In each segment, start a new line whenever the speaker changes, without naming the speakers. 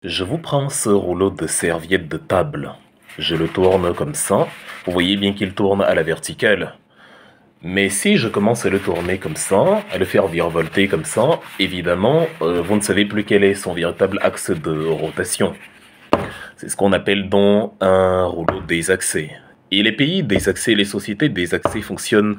Je vous prends ce rouleau de serviette de table. Je le tourne comme ça. Vous voyez bien qu'il tourne à la verticale. Mais si je commence à le tourner comme ça, à le faire virevolter comme ça, évidemment, vous ne savez plus quel est son véritable axe de rotation. C'est ce qu'on appelle donc un rouleau désaxé. Et les pays désaxés, les sociétés désaxées fonctionnent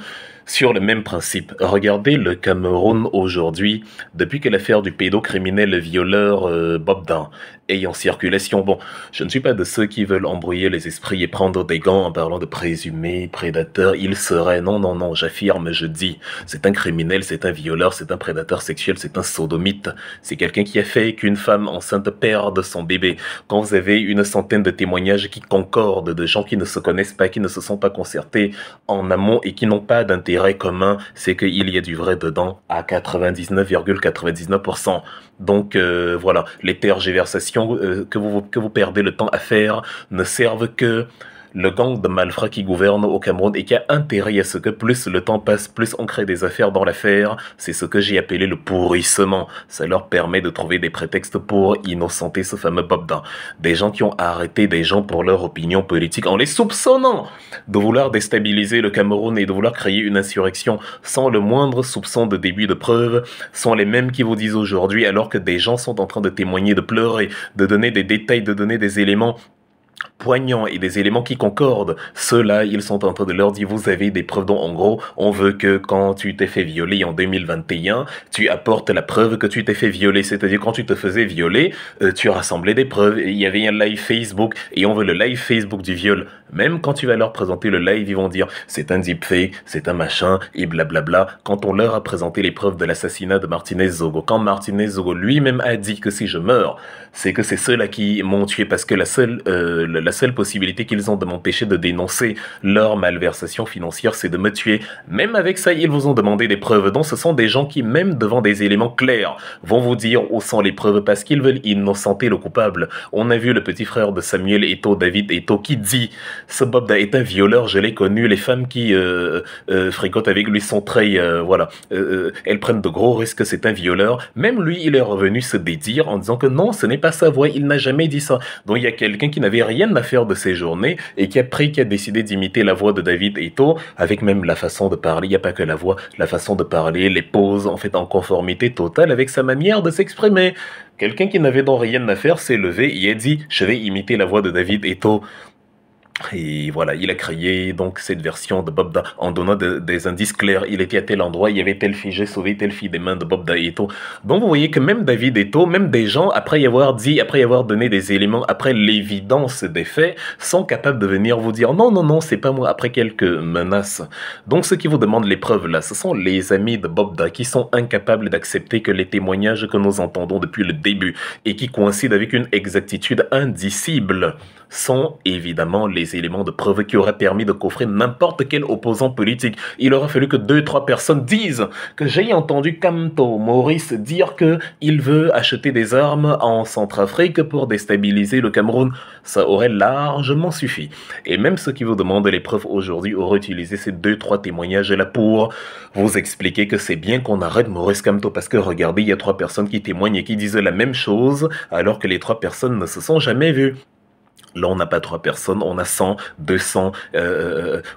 sur le même principe. Regardez le Cameroun aujourd'hui, depuis que l'affaire du pédocriminel violeur Bob Dain est en circulation. Bon, je ne suis pas de ceux qui veulent embrouiller les esprits et prendre des gants en parlant de présumés prédateurs. Il serait, non, non, non, j'affirme, je dis, c'est un criminel, c'est un violeur, c'est un prédateur sexuel, c'est un sodomite. C'est quelqu'un qui a fait qu'une femme enceinte perde son bébé. Quand vous avez une centaine de témoignages qui concordent, de gens qui ne se connaissent pas, qui ne se sont pas concertés en amont et qui n'ont pas d'intérêt commun, c'est qu'il y a du vrai dedans à 99,99%. Donc voilà, les tergiversations que vous perdez le temps à faire ne servent que le gang de malfrats qui gouverne au Cameroun et qui a intérêt à ce que plus le temps passe, plus on crée des affaires dans l'affaire. C'est ce que j'ai appelé le pourrissement. Ça leur permet de trouver des prétextes pour innocenter ce fameux Bob Dain. Des gens qui ont arrêté des gens pour leur opinion politique en les soupçonnant de vouloir déstabiliser le Cameroun et de vouloir créer une insurrection sans le moindre soupçon de début de preuve sont les mêmes qui vous disent aujourd'hui, alors que des gens sont en train de témoigner, de pleurer, de donner des détails, de donner des éléments poignants et des éléments qui concordent. Ceux-là, ils sont en train de leur dire, vous avez des preuves dont, en gros, on veut que quand tu t'es fait violer en 2021, tu apportes la preuve que tu t'es fait violer. C'est-à-dire, quand tu te faisais violer, tu rassemblais des preuves. Il y avait un live Facebook et on veut le live Facebook du viol. Même quand tu vas leur présenter le live, ils vont dire, c'est un deepfake, c'est un machin, et blablabla. Quand on leur a présenté les preuves de l'assassinat de Martinez Zogo, quand Martinez Zogo lui-même a dit que si je meurs, c'est que c'est ceux-là qui m'ont tué parce que la seule possibilité qu'ils ont de m'empêcher de dénoncer leur malversation financière, c'est de me tuer. Même avec ça, ils vous ont demandé des preuves. Donc, ce sont des gens qui, même devant des éléments clairs, vont vous dire où sont les preuves parce qu'ils veulent innocenter le coupable. On a vu le petit frère de Samuel Eto'o, David Eto'o, qui dit « Ce Bob Dain est un violeur, je l'ai connu. Les femmes qui fréquentent avec lui sont très... voilà. Elles prennent de gros risques, c'est un violeur. » Même lui, il est revenu se dédire en disant que non, ce n'est pas sa voix, il n'a jamais dit ça. Donc, il y a quelqu'un qui n'avait rien à faire de ces journées et qui a décidé d'imiter la voix de David Eto'o avec même la façon de parler. Il n'y a pas que la voix, la façon de parler, les pauses, en fait, en conformité totale avec sa manière de s'exprimer. Quelqu'un qui n'avait donc rien à faire s'est levé et a dit « Je vais imiter la voix de David Eto'o ». Et voilà, il a créé donc cette version de Bob Dain en donnant des indices clairs. Il était à tel endroit, il y avait telle fille, j'ai sauvé telle fille des mains de Bob Dain Eto'o. Donc vous voyez que même David Eto'o, même des gens, après y avoir dit, après y avoir donné des éléments, après l'évidence des faits, sont capables de venir vous dire non, non, non, c'est pas moi, après quelques menaces. Donc ceux qui vous demandent les preuves là, ce sont les amis de Bob Dain qui sont incapables d'accepter que les témoignages que nous entendons depuis le début et qui coïncident avec une exactitude indicible sont évidemment les éléments de preuve qui auraient permis de coffrer n'importe quel opposant politique. Il aura fallu que 2-3 personnes disent que j'ai entendu Kamto Maurice dire qu'il veut acheter des armes en Centrafrique pour déstabiliser le Cameroun. Ça aurait largement suffi. Et même ceux qui vous demandent les preuves aujourd'hui auraient utilisé ces 2-3 témoignages-là pour vous expliquer que c'est bien qu'on arrête Maurice Kamto parce que regardez, il y a 3 personnes qui témoignent et qui disent la même chose alors que les 3 personnes ne se sont jamais vues. Là, on n'a pas 3 personnes, on a 100, 200,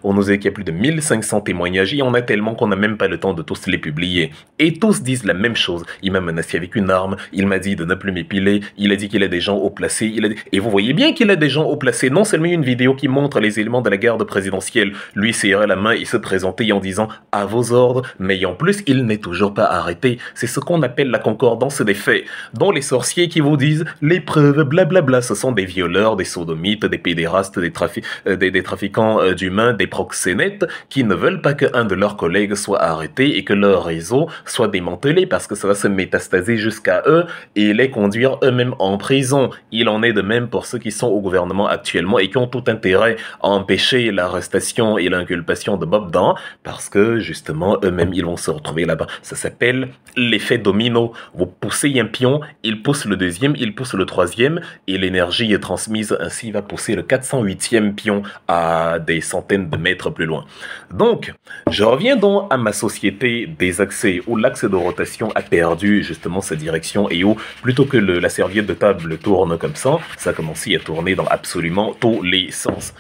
on nous dit qu'il y a plus de 1500 témoignages et on a tellement qu'on n'a même pas le temps de tous les publier. Et tous disent la même chose. Il m'a menacé avec une arme, il m'a dit de ne plus m'épiler, il a dit qu'il a des gens haut placés, et vous voyez bien qu'il a des gens haut placés. Non seulement une vidéo qui montre les éléments de la garde présidentielle, lui serrait la main et se présentait en disant « à vos ordres », mais en plus, il n'est toujours pas arrêté. C'est ce qu'on appelle la concordance des faits, dont les sorciers qui vous disent « les preuves, blablabla », ce sont des violeurs, des sodomites, des pédérastes, des trafiquants d'humains, des proxénètes qui ne veulent pas qu'un de leurs collègues soit arrêté et que leur réseau soit démantelé parce que ça va se métastaser jusqu'à eux et les conduire eux-mêmes en prison. Il en est de même pour ceux qui sont au gouvernement actuellement et qui ont tout intérêt à empêcher l'arrestation et l'inculpation de Bob Dain parce que justement eux-mêmes ils vont se retrouver là-bas. Ça s'appelle l'effet domino. Vous poussez un pion, il pousse le deuxième, il pousse le troisième et l'énergie est transmise ainsi ceci va pousser le 408e pion à des centaines de mètres plus loin. Donc, je reviens donc à ma société des accès, où l'axe de rotation a perdu justement sa direction et où, plutôt que la serviette de table tourne comme ça a commencé à tourner dans absolument tous les sens.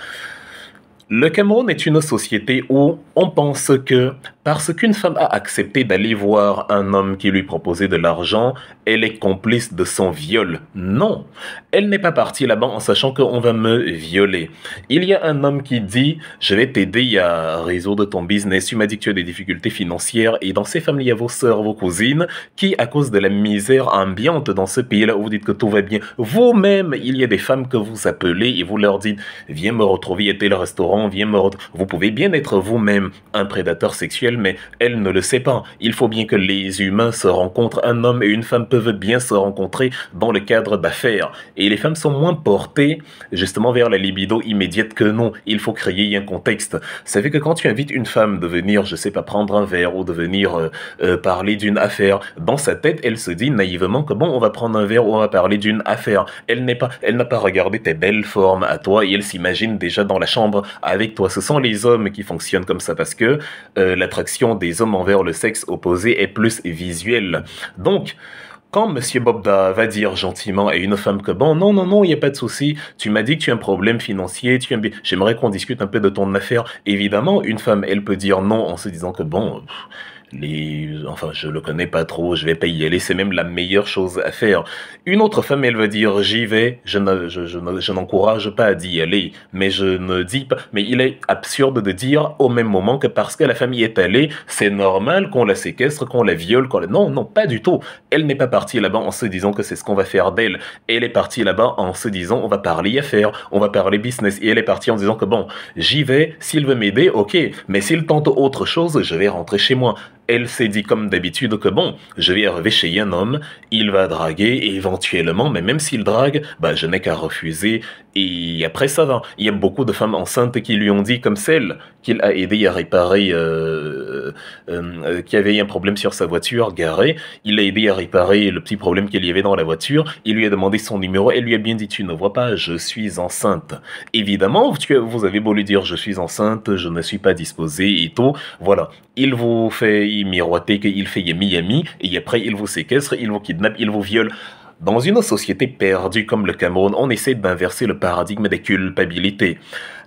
Le Cameroun est une société où on pense que parce qu'une femme a accepté d'aller voir un homme qui lui proposait de l'argent, elle est complice de son viol. Non, elle n'est pas partie là-bas en sachant qu'on va me violer. Il y a un homme qui dit « Je vais t'aider à résoudre ton business. Tu m'as dit que tu as des difficultés financières et dans ces familles, il y a vos sœurs, vos cousines qui, à cause de la misère ambiante dans ce pays-là où vous dites que tout va bien, vous-même, il y a des femmes que vous appelez et vous leur dites « Viens me retrouver à tel restaurant, viens me retrouver. » Vous pouvez bien être vous-même un prédateur sexuel, mais elle ne le sait pas. Il faut bien que les humains se rencontrent. Un homme et une femme peuvent bien se rencontrer dans le cadre d'affaires. Et les femmes sont moins portées justement vers la libido immédiate que nous. Il faut créer un contexte. Ça fait que quand tu invites une femme de venir, je sais pas, prendre un verre ou de venir parler d'une affaire, dans sa tête, elle se dit naïvement que bon, on va prendre un verre ou on va parler d'une affaire. Elle n'a pas regardé tes belles formes à toi et elle s'imagine déjà dans la chambre avec toi. Ce sont les hommes qui fonctionnent comme ça parce que l'attraction des hommes envers le sexe opposé est plus visuelle. Donc, quand Monsieur Bobda va dire gentiment à une femme que bon, non, il n'y a pas de souci, tu m'as dit que tu as un problème financier, j'aimerais qu'on discute un peu de ton affaire. Évidemment, une femme, elle peut dire non en se disant que bon, enfin, je le connais pas trop, je vais pas y aller, c'est même la meilleure chose à faire. Une autre femme, elle va dire, j'y vais, je n'encourage pas à d'y aller, mais je ne dis pas, mais il est absurde de dire au même moment que parce que la femme y est allée, c'est normal qu'on la séquestre, qu'on la viole, non, pas du tout. Elle n'est pas partie là-bas en se disant que c'est ce qu'on va faire d'elle. Elle est partie là-bas en se disant, on va parler affaires, on va parler business, et elle est partie en disant que bon, j'y vais, s'il veut m'aider, ok, mais s'il tente autre chose, je vais rentrer chez moi. Elle s'est dit comme d'habitude que bon, je vais arriver chez un homme, il va draguer et éventuellement, mais même s'il drague, bah je n'ai qu'à refuser et après ça va. Il y a beaucoup de femmes enceintes qui lui ont dit comme celle qu'il a aidé à réparer, qui avait un problème sur sa voiture garée, il a aidé à réparer le petit problème qu'il y avait dans la voiture, il lui a demandé son numéro, elle lui a bien dit tu ne vois pas, je suis enceinte. Évidemment, vous avez beau lui dire je suis enceinte, je ne suis pas disposée et tout, voilà. Il vous fait miroiter qu'il fait Miami et après il vous séquestre, il vous kidnappe, il vous viole. Dans une société perdue comme le Cameroun, on essaie d'inverser le paradigme des culpabilités.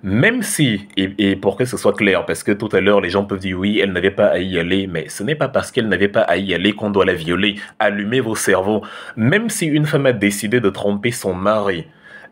Même si, et pour que ce soit clair, parce que tout à l'heure les gens peuvent dire oui, elle n'avait pas à y aller, mais ce n'est pas parce qu'elle n'avait pas à y aller qu'on doit la violer. Allumez vos cerveaux. Même si une femme a décidé de tromper son mari,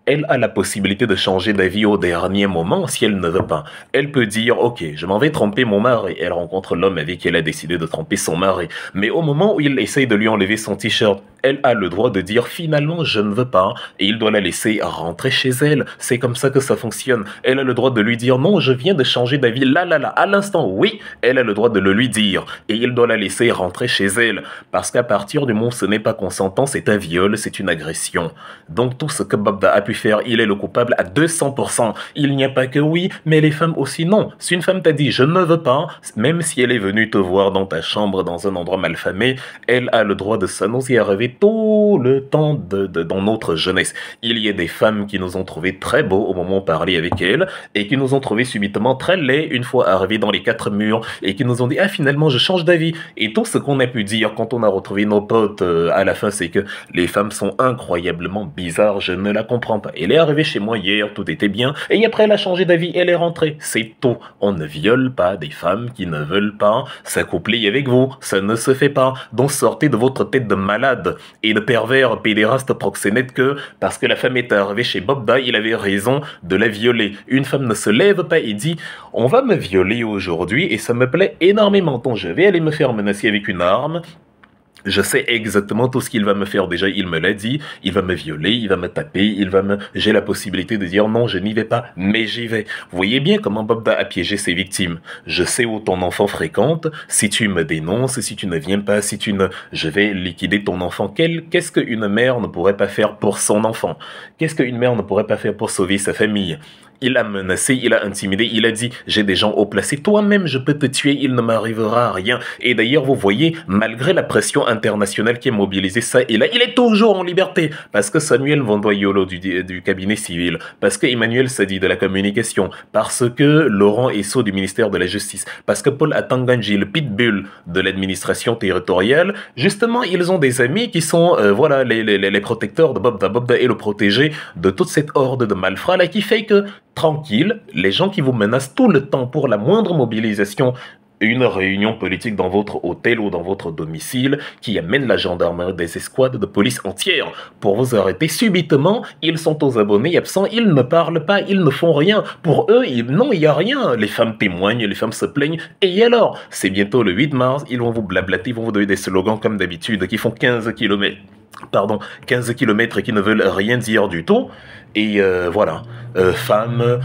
elle a la possibilité de changer d'avis au dernier moment si elle ne veut pas. Elle peut dire, ok, je m'en vais tromper mon mari. Elle rencontre l'homme avec qui elle a décidé de tromper son mari. Mais au moment où il essaye de lui enlever son t-shirt, elle a le droit de dire finalement je ne veux pas et il doit la laisser rentrer chez elle. C'est comme ça que ça fonctionne. Elle a le droit de lui dire non, je viens de changer d'avis là, à l'instant. Oui, elle a le droit de le lui dire et il doit la laisser rentrer chez elle parce qu'à partir du moment où ce n'est pas consentant, c'est un viol, c'est une agression. Donc tout ce que Bobda a pu faire, il est le coupable à 200%. Il n'y a pas que oui, mais les femmes aussi non. Si une femme t'a dit je ne veux pas, même si elle est venue te voir dans ta chambre dans un endroit malfamé, elle a le droit de ça. Nous y arriver tout le temps dans notre jeunesse. Il y a des femmes qui nous ont trouvés très beaux au moment où on parlait avec elles et qui nous ont trouvés subitement très laids une fois arrivés dans les quatre murs et qui nous ont dit ah finalement je change d'avis. Et tout ce qu'on a pu dire quand on a retrouvé nos potes à la fin, c'est que les femmes sont incroyablement bizarres, je ne la comprends pas. Elle est arrivée chez moi hier, tout était bien et après elle a changé d'avis, elle est rentrée. C'est tout. On ne viole pas des femmes qui ne veulent pas s'accoupler avec vous. Ça ne se fait pas. Donc sortez de votre tête de malade et de pervers pédéraste proxénète que parce que la femme est arrivée chez Bobda, il avait raison de la violer. Une femme ne se lève pas et dit on va me violer aujourd'hui et ça me plaît énormément. Donc je vais aller me faire menacer avec une arme. Je sais exactement tout ce qu'il va me faire. Déjà, il me l'a dit. Il va me violer, il va me taper, j'ai la possibilité de dire non, je n'y vais pas, mais j'y vais. Vous voyez bien comment Bobda a piégé ses victimes. Je sais où ton enfant fréquente. Si tu me dénonces, si tu ne viens pas, je vais liquider ton enfant. Qu'est-ce qu'une mère ne pourrait pas faire pour son enfant? Qu'est-ce qu'une mère ne pourrait pas faire pour sauver sa famille? Il a menacé, il a intimidé, il a dit j'ai des gens haut placés, toi-même je peux te tuer, il ne m'arrivera rien. Et d'ailleurs vous voyez, malgré la pression internationale qui est mobilisée ça et là, il est toujours en liberté parce que Samuel Vandoyolo du cabinet civil, parce que Emmanuel Sadi de la communication, parce que Laurent Esso du ministère de la Justice, parce que Paul Atanganji, le pitbull de l'administration territoriale, justement ils ont des amis qui sont voilà les protecteurs de Bobda et le protégé de toute cette horde de malfrats là qui fait que tranquille, les gens qui vous menacent tout le temps pour la moindre mobilisation, une réunion politique dans votre hôtel ou dans votre domicile qui amène la gendarmerie des escouades de police entières pour vous arrêter subitement, ils sont aux abonnés absents, ils ne parlent pas, ils ne font rien. Pour eux, non, il n'y a rien. Les femmes témoignent, les femmes se plaignent. Et alors, c'est bientôt le 8 mars, ils vont vous blablater, ils vont vous donner des slogans comme d'habitude qui font 15 km. Pardon, 15 kilomètres qui ne veulent rien dire du tout. Et voilà, femmes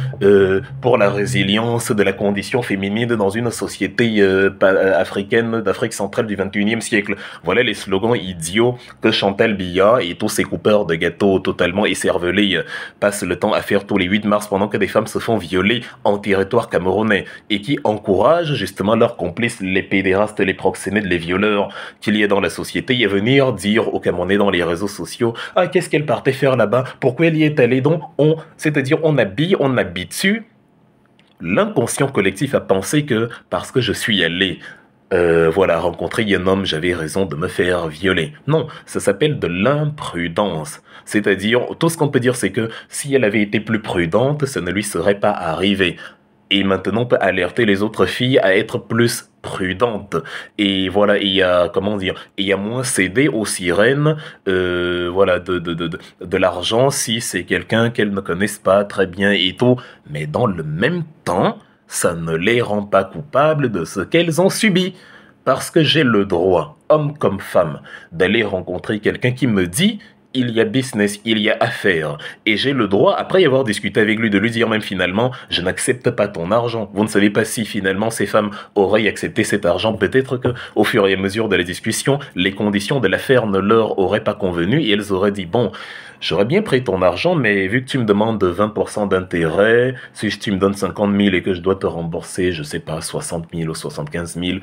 pour la résilience de la condition féminine dans une société africaine d'Afrique centrale du 21e siècle. Voilà les slogans idiots que Chantal Biya et tous ces coupeurs de gâteaux totalement écervelés passent le temps à faire tous les 8 mars pendant que des femmes se font violer en territoire camerounais et qui encouragent justement leurs complices, les pédérastes, les proxénètes, les violeurs qu'il y a dans la société à venir dire aux Camerounais dans les réseaux sociaux « Ah, qu'est-ce qu'elle partait faire là-bas? Pourquoi elle y est allée ?» Donc, c'est-à-dire on habitue. L'inconscient collectif a pensé que parce que je suis allé voilà, rencontrer un homme, j'avais raison de me faire violer. Non, ça s'appelle de l'imprudence. C'est-à-dire, tout ce qu'on peut dire, c'est que si elle avait été plus prudente, ça ne lui serait pas arrivé. Et maintenant, on peut alerter les autres filles à être plus prudentes. Et voilà, il y a, comment dire, il y a moins cédé aux sirènes, voilà, de l'argent si c'est quelqu'un qu'elles ne connaissent pas très bien et tout. Mais dans le même temps, ça ne les rend pas coupables de ce qu'elles ont subi. Parce que j'ai le droit, homme comme femme, d'aller rencontrer quelqu'un qui me dit il y a business, il y a affaire. Et j'ai le droit, après y avoir discuté avec lui, de lui dire même finalement, je n'accepte pas ton argent. Vous ne savez pas si finalement ces femmes auraient accepté cet argent. Peut-être que, au fur et à mesure de la discussion, les conditions de l'affaire ne leur auraient pas convenu et elles auraient dit, bon, j'aurais bien pris ton argent, mais vu que tu me demandes 20% d'intérêt, si tu me donnes 50 000 et que je dois te rembourser, je sais pas, 60 000 ou 75 000,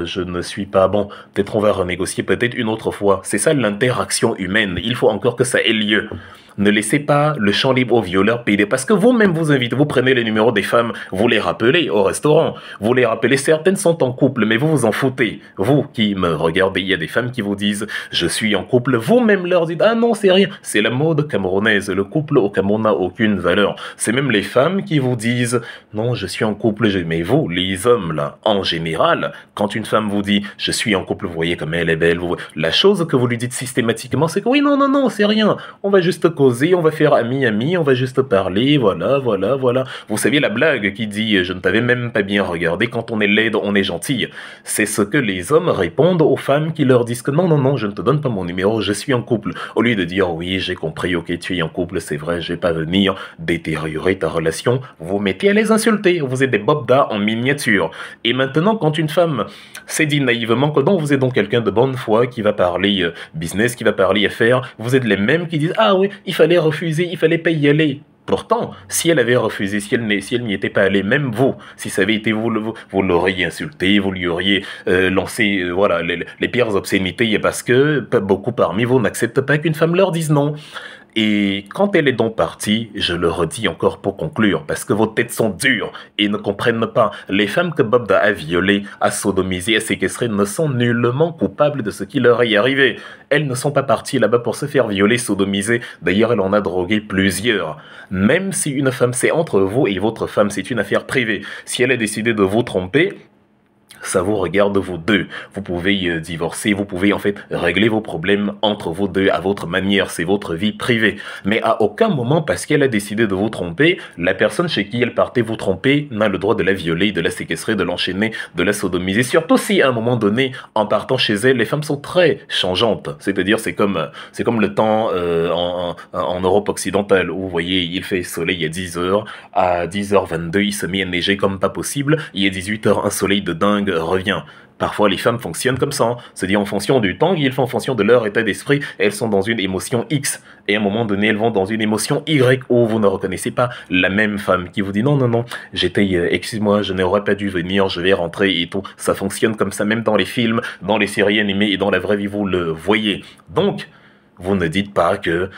je ne suis pas bon. Peut-être on va renégocier peut-être une autre fois. C'est ça l'interaction humaine. Il faut encore que ça ait lieu. Ne laissez pas le champ libre aux violeurs PD parce que vous-même vous invitez, vous prenez les numéros des femmes, vous les rappelez au restaurant, vous les rappelez, certaines sont en couple, mais vous vous en foutez. Vous qui me regardez, il y a des femmes qui vous disent « je suis en couple », vous-même leur dites « ah non, c'est rien ». C'est la mode camerounaise, le couple au Cameroun n'a aucune valeur. C'est même les femmes qui vous disent « non, je suis en couple », mais vous, les hommes là, en général, quand une femme vous dit « je suis en couple », vous voyez comme elle est belle, la chose que vous lui dites systématiquement, c'est que « oui, non, non, non, c'est rien, on va juste causer, on va faire ami, on va juste parler, voilà. » Vous savez la blague qui dit « je ne t'avais même pas bien regardé, quand on est laide, on est gentil ». C'est ce que les hommes répondent aux femmes qui leur disent que non, non, non, je ne te donne pas mon numéro, je suis en couple. Au lieu de dire « oui, j'ai compris, ok, tu es en couple, c'est vrai, je vais pas venir détériorer ta relation », vous mettez à les insulter, vous êtes des bobdas en miniature. Et maintenant, quand une femme s'est dit naïvement que non, vous êtes donc quelqu'un de bonne foi qui va parler business, qui va parler affaires, vous êtes les mêmes qui disent « ah oui, il fallait refuser, il fallait pas y aller ». Pourtant, si elle avait refusé, si elle n'y était pas allée, même vous, si ça avait été vous, vous l'auriez insulté, vous lui auriez lancé voilà, les pires obscénités, parce que beaucoup parmi vous n'acceptent pas qu'une femme leur dise non. Et quand elle est donc partie, je le redis encore pour conclure, parce que vos têtes sont dures et ne comprennent pas, les femmes que Bobda a violées, a sodomisées, a séquestrées ne sont nullement coupables de ce qui leur est arrivé. Elles ne sont pas parties là-bas pour se faire violer, sodomiser, d'ailleurs elle en a drogué plusieurs. Même si une femme, c'est entre vous et votre femme, c'est une affaire privée. Si elle a décidé de vous tromper, ça vous regarde vous deux. Vous pouvez divorcer, vous pouvez en fait régler vos problèmes entre vous deux à votre manière, c'est votre vie privée. Mais à aucun moment, parce qu'elle a décidé de vous tromper, la personne chez qui elle partait vous tromper n'a le droit de la violer, de la séquestrer, de l'enchaîner, de la sodomiser. Surtout si à un moment donné, en partant chez elle, les femmes sont très changeantes. C'est-à-dire c'est comme le temps en Europe occidentale où vous voyez, il fait soleil à 10h, à 10h22, il se met à neiger comme pas possible, il est 18h, un soleil de dingue, gang revient. Parfois, les femmes fonctionnent comme ça, hein. C'est-à-dire en fonction du temps qu'ils font, en fonction de leur état d'esprit, elles sont dans une émotion X. Et à un moment donné, elles vont dans une émotion Y où vous ne reconnaissez pas la même femme qui vous dit non, non, non, excuse-moi, je n'aurais pas dû venir, je vais rentrer et tout. Ça fonctionne comme ça, même dans les films, dans les séries animées et dans la vraie vie, vous le voyez. Donc, vous ne dites pas que,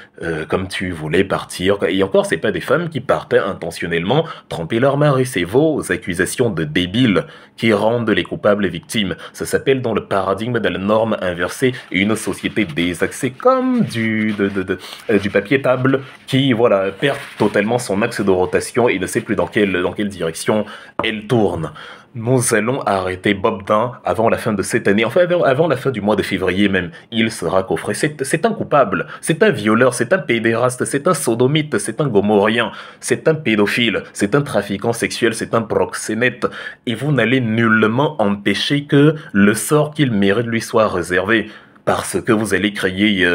comme tu voulais partir, et encore, c'est pas des femmes qui partaient intentionnellement tromper leur mari, c'est vos accusations de débiles qui rendent les coupables victimes. Ça s'appelle dans le paradigme de la norme inversée, une société désaxée comme du papier table qui, voilà, perd totalement son axe de rotation et ne sait plus dans quelle direction elle tourne. Nous allons arrêter Bob Dain avant la fin de cette année, enfin avant la fin du mois de février même. Il sera coffré. C'est un coupable, c'est un violeur, c'est un pédéraste, c'est un sodomite, c'est un gomorrien, c'est un pédophile, c'est un trafiquant sexuel, c'est un proxénète. Et vous n'allez nullement empêcher que le sort qu'il mérite lui soit réservé. Parce que vous allez créer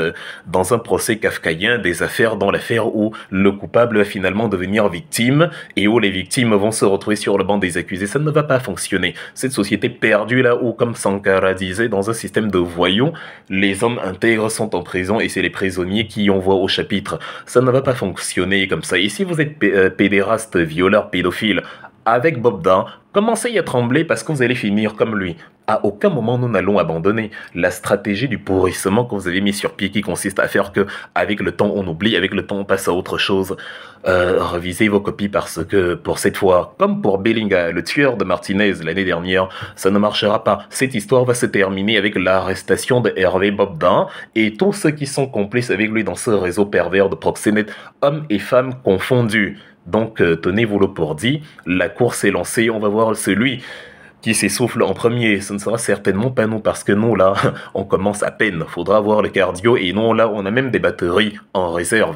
dans un procès kafkaïen des affaires dans l'affaire où le coupable va finalement devenir victime et où les victimes vont se retrouver sur le banc des accusés. Ça ne va pas fonctionner. Cette société perdue là où, comme Sankara disait, dans un système de voyous, les hommes intègres sont en prison et c'est les prisonniers qui en voient au chapitre. Ça ne va pas fonctionner comme ça. Et si vous êtes pédéraste, violeur, pédophile, avec Bob Dain, commencez à trembler parce que vous allez finir comme lui. À aucun moment nous n'allons abandonner la stratégie du pourrissement que vous avez mis sur pied qui consiste à faire que, avec le temps on oublie, avec le temps on passe à autre chose. Revisez vos copies parce que pour cette fois, comme pour Bellinga, le tueur de Martinez l'année dernière, ça ne marchera pas. Cette histoire va se terminer avec l'arrestation de Hervé Bob Dain et tous ceux qui sont complices avec lui dans ce réseau pervers de proxénètes, hommes et femmes confondus. Donc, tenez-vous-le pour dit, la course est lancée, on va voir celui qui s'essouffle en premier. Ce ne sera certainement pas nous, parce que nous, là, on commence à peine. Faudra voir le cardio, et nous, là, on a même des batteries en réserve.